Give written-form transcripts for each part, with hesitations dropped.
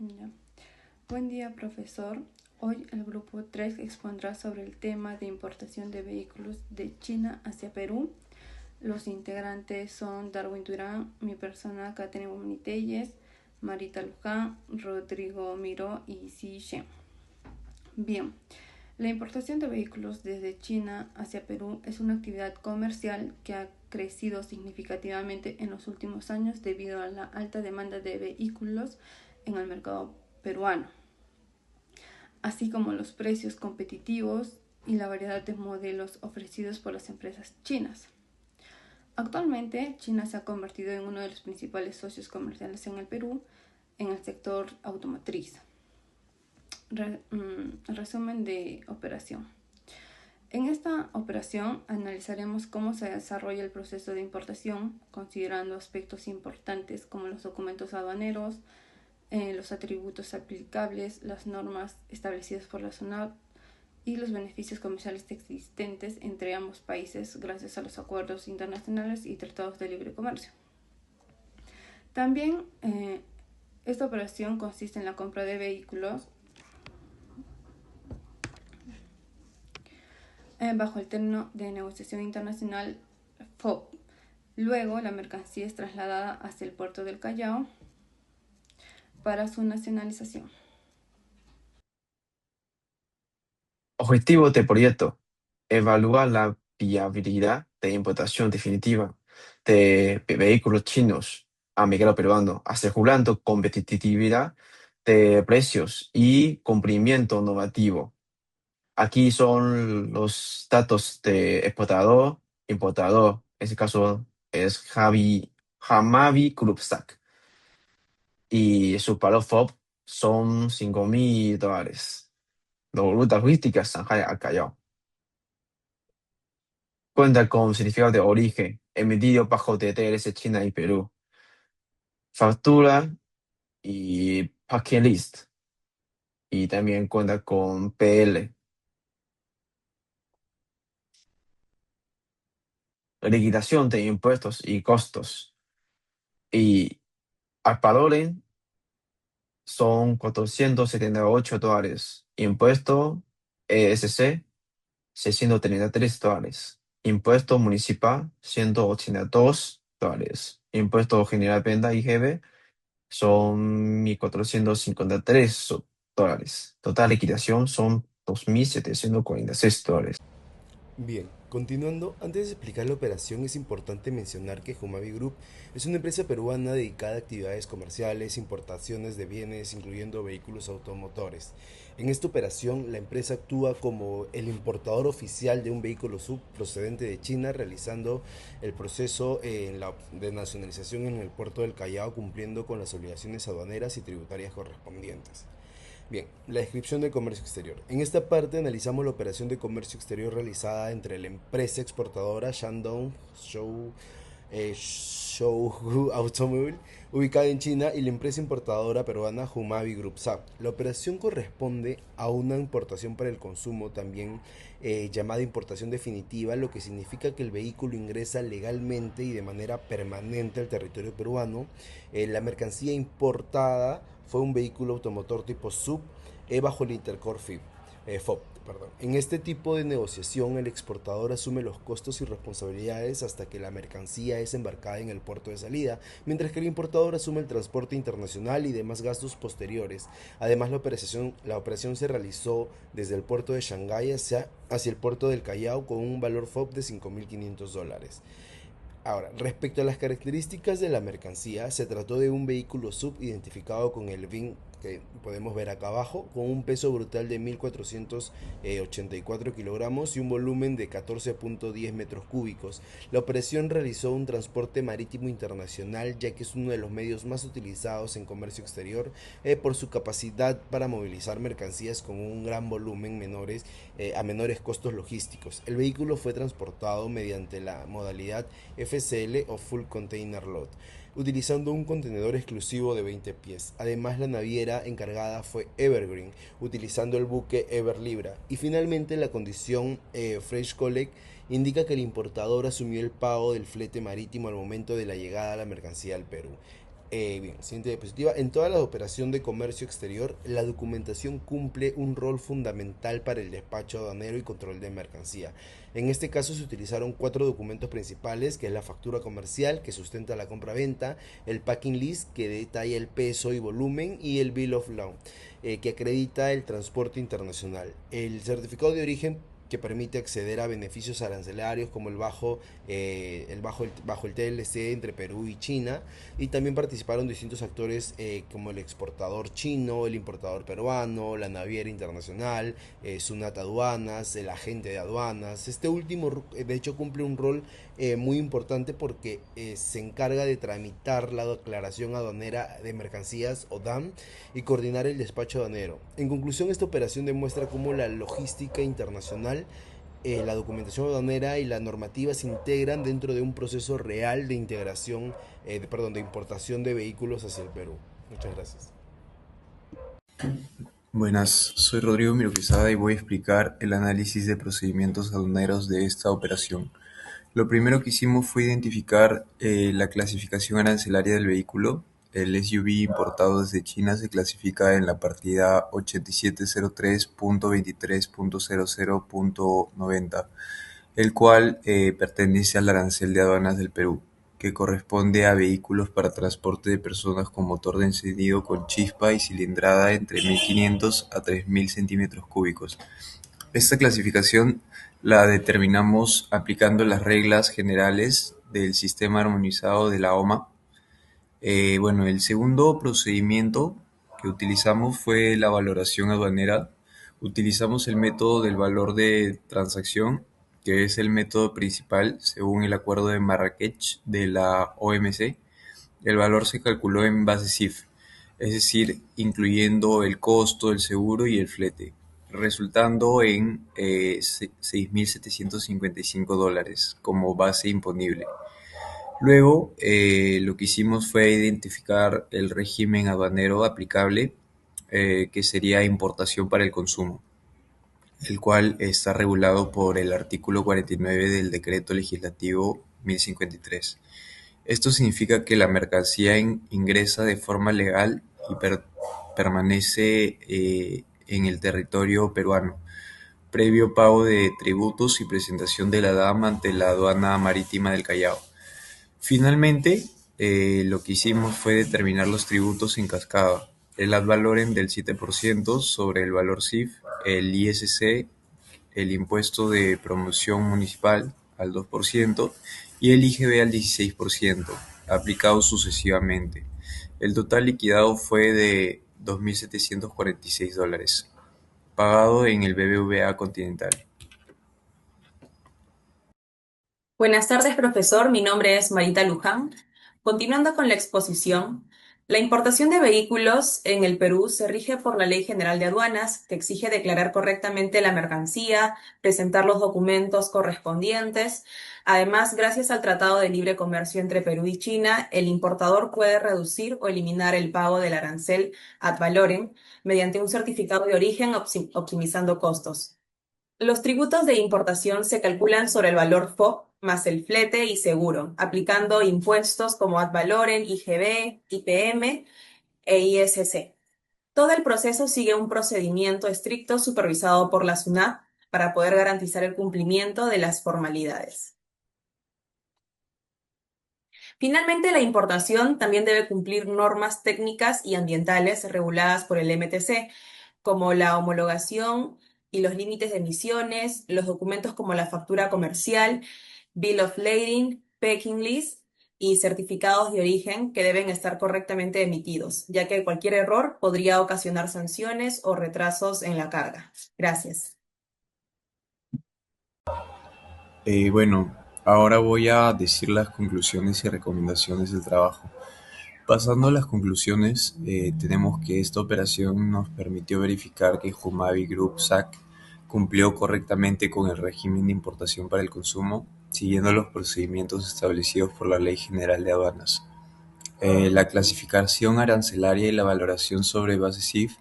Ya. Buen día, profesor. Hoy el grupo 3 expondrá sobre el tema de importación de vehículos de China hacia Perú. Los integrantes son Darwin Durán, mi persona Catherine Bonitelles, Marita Luján, Rodrigo Miró y Xi Shen. Bien, la importación de vehículos desde China hacia Perú es una actividad comercial que ha crecido significativamente en los últimos años debido a la alta demanda de vehículos en el mercado peruano, así como los precios competitivos y la variedad de modelos ofrecidos por las empresas chinas. Actualmente, China se ha convertido en uno de los principales socios comerciales en el Perú en el sector automotriz. Resumen de operación. En esta operación analizaremos cómo se desarrolla el proceso de importación, considerando aspectos importantes como los documentos aduaneros, los atributos aplicables, las normas establecidas por la SUNAT y los beneficios comerciales existentes entre ambos países gracias a los acuerdos internacionales y tratados de libre comercio. También esta operación consiste en la compra de vehículos bajo el término de negociación internacional FOB. Luego la mercancía es trasladada hacia el puerto del Callao para su nacionalización. Objetivo del proyecto: evaluar la viabilidad de importación definitiva de vehículos chinos a mercado peruano, asegurando competitividad de precios y cumplimiento normativo. Aquí son los datos de exportador, importador. En este caso es Hamavi Grupsak. Y su valor FOB son $5,000. Rutas turísticas, Shanghai a Callao. Cuenta con certificado de origen emitido bajo TTRS China y Perú. Factura y packing list. Y también cuenta con PL. Liquidación de impuestos y costos. Y al valor son $478. Impuesto ESC, $633. Impuesto municipal, $182. Impuesto general venta IGB son $1,453. Total liquidación son $2,746. Bien, continuando, antes de explicar la operación es importante mencionar que Humavi Group es una empresa peruana dedicada a actividades comerciales, importaciones de bienes, incluyendo vehículos automotores. En esta operación, la empresa actúa como el importador oficial de un vehículo sub procedente de China, realizando el proceso de nacionalización en el puerto del Callao, cumpliendo con las obligaciones aduaneras y tributarias correspondientes. Bien, la descripción del comercio exterior. En esta parte analizamos la operación de comercio exterior realizada entre la empresa exportadora Shandong Shouhu Automobile, ubicada en China, y la empresa importadora peruana Humavi Group SAP. La operación corresponde a una importación para el consumo, también llamada importación definitiva, lo que significa que el vehículo ingresa legalmente y de manera permanente al territorio peruano. La mercancía importada fue un vehículo automotor tipo SUV bajo el Intercore FOB. Perdón. En este tipo de negociación, el exportador asume los costos y responsabilidades hasta que la mercancía es embarcada en el puerto de salida, mientras que el importador asume el transporte internacional y demás gastos posteriores. Además, la operación se realizó desde el puerto de Shanghái hacia el puerto del Callao con un valor FOB de $5,500. Ahora, respecto a las características de la mercancía, se trató de un vehículo sub identificado con el VIN que podemos ver acá abajo, con un peso brutal de 1,484 kilogramos y un volumen de 14,10 metros cúbicos. La operación realizó un transporte marítimo internacional, ya que es uno de los medios más utilizados en comercio exterior por su capacidad para movilizar mercancías con un gran volumen a menores costos logísticos. El vehículo fue transportado mediante la modalidad FCL o Full Container Load, utilizando un contenedor exclusivo de 20 pies. Además, la naviera encargada fue Evergreen, utilizando el buque Everlibra. Y finalmente, la condición Fresh Collect indica que el importador asumió el pago del flete marítimo al momento de la llegada a la mercancía al Perú. Bien, siguiente diapositiva. En toda la operación de comercio exterior, la documentación cumple un rol fundamental para el despacho aduanero y control de mercancía. En este caso se utilizaron cuatro documentos principales, que es la factura comercial, que sustenta la compra-venta, el packing list, que detalla el peso y volumen, y el bill of lading, que acredita el transporte internacional. El certificado de origen, que permite acceder a beneficios arancelarios como bajo el TLC entre Perú y China, y también participaron distintos actores como el exportador chino, el importador peruano, la naviera internacional, Sunat Aduanas, el agente de aduanas. Este último de hecho cumple un rol muy importante porque se encarga de tramitar la declaración aduanera de mercancías o DAM y coordinar el despacho aduanero. En conclusión, esta operación demuestra cómo la logística internacional, la documentación aduanera y la normativa se integran dentro de un proceso real de integración, de importación de vehículos hacia el Perú. Muchas gracias. Buenas, soy Rodrigo Miroquisada y voy a explicar el análisis de procedimientos aduaneros de esta operación. Lo primero que hicimos fue identificar la clasificación arancelaria del vehículo. El SUV importado desde China se clasifica en la partida 8703.23.00.90, el cual pertenece al arancel de aduanas del Perú, que corresponde a vehículos para transporte de personas con motor de encendido con chispa y cilindrada entre 1500 a 3000 centímetros cúbicos. Esta clasificación la determinamos aplicando las reglas generales del sistema armonizado de la OMA. El segundo procedimiento que utilizamos fue la valoración aduanera. Utilizamos el método del valor de transacción, que es el método principal según el Acuerdo de Marrakech de la OMC. El valor se calculó en base CIF, es decir, incluyendo el costo, el seguro y el flete, resultando en $6.755 como base imponible. Luego, lo que hicimos fue identificar el régimen aduanero aplicable, que sería importación para el consumo, el cual está regulado por el artículo 49 del Decreto Legislativo 1053. Esto significa que la mercancía ingresa de forma legal y permanece en el territorio peruano, previo pago de tributos y presentación de la DAM ante la Aduana Marítima del Callao. Finalmente, lo que hicimos fue determinar los tributos en cascada: el ad valorem del 7% sobre el valor CIF, el ISC, el impuesto de promoción municipal al 2% y el IGB al 16%, aplicados sucesivamente. El total liquidado fue de $2.746, pagado en el BBVA Continental. Buenas tardes, profesor. Mi nombre es Marita Luján. Continuando con la exposición, la importación de vehículos en el Perú se rige por la Ley General de Aduanas, que exige declarar correctamente la mercancía, presentar los documentos correspondientes. Además, gracias al Tratado de Libre Comercio entre Perú y China, el importador puede reducir o eliminar el pago del arancel ad valorem mediante un certificado de origen, optimizando costos. Los tributos de importación se calculan sobre el valor FOB más el flete y seguro, aplicando impuestos como ad valorem, IGB, IPM e ISC. Todo el proceso sigue un procedimiento estricto supervisado por la SUNAT para poder garantizar el cumplimiento de las formalidades. Finalmente, la importación también debe cumplir normas técnicas y ambientales reguladas por el MTC, como la homologación y los límites de emisiones, los documentos como la factura comercial, bill of lading, packing list y certificados de origen que deben estar correctamente emitidos, ya que cualquier error podría ocasionar sanciones o retrasos en la carga. Gracias. Ahora voy a decir las conclusiones y recomendaciones del trabajo. Pasando a las conclusiones, tenemos que esta operación nos permitió verificar que Humavi Group SAC cumplió correctamente con el régimen de importación para el consumo, siguiendo los procedimientos establecidos por la Ley General de Aduanas. La clasificación arancelaria y la valoración sobre base CIF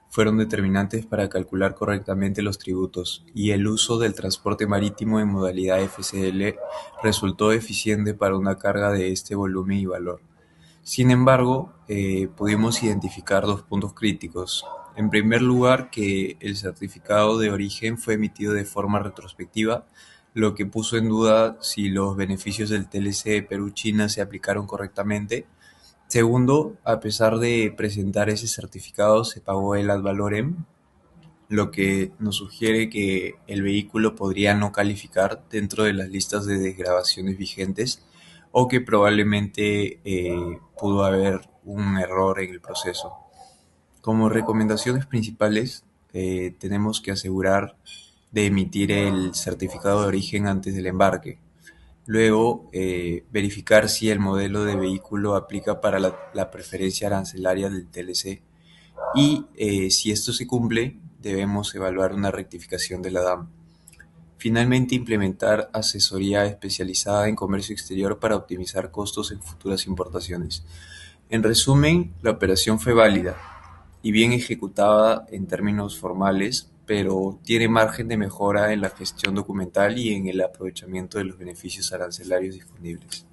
fueron determinantes para calcular correctamente los tributos, y el uso del transporte marítimo en modalidad FCL resultó eficiente para una carga de este volumen y valor. Sin embargo, pudimos identificar dos puntos críticos. En primer lugar, que el certificado de origen fue emitido de forma retrospectiva, lo que puso en duda si los beneficios del TLC Perú-China se aplicaron correctamente. Segundo, a pesar de presentar ese certificado, se pagó el ad valorem, lo que nos sugiere que el vehículo podría no calificar dentro de las listas de desgravaciones vigentes o que probablemente pudo haber un error en el proceso. Como recomendaciones principales, tenemos que asegurar de emitir el certificado de origen antes del embarque. Luego, verificar si el modelo de vehículo aplica para la preferencia arancelaria del TLC y si esto se cumple, debemos evaluar una rectificación de la DAM. Finalmente, implementar asesoría especializada en comercio exterior para optimizar costos en futuras importaciones. En resumen, la operación fue válida y bien ejecutada en términos formales, pero tiene margen de mejora en la gestión documental y en el aprovechamiento de los beneficios arancelarios disponibles.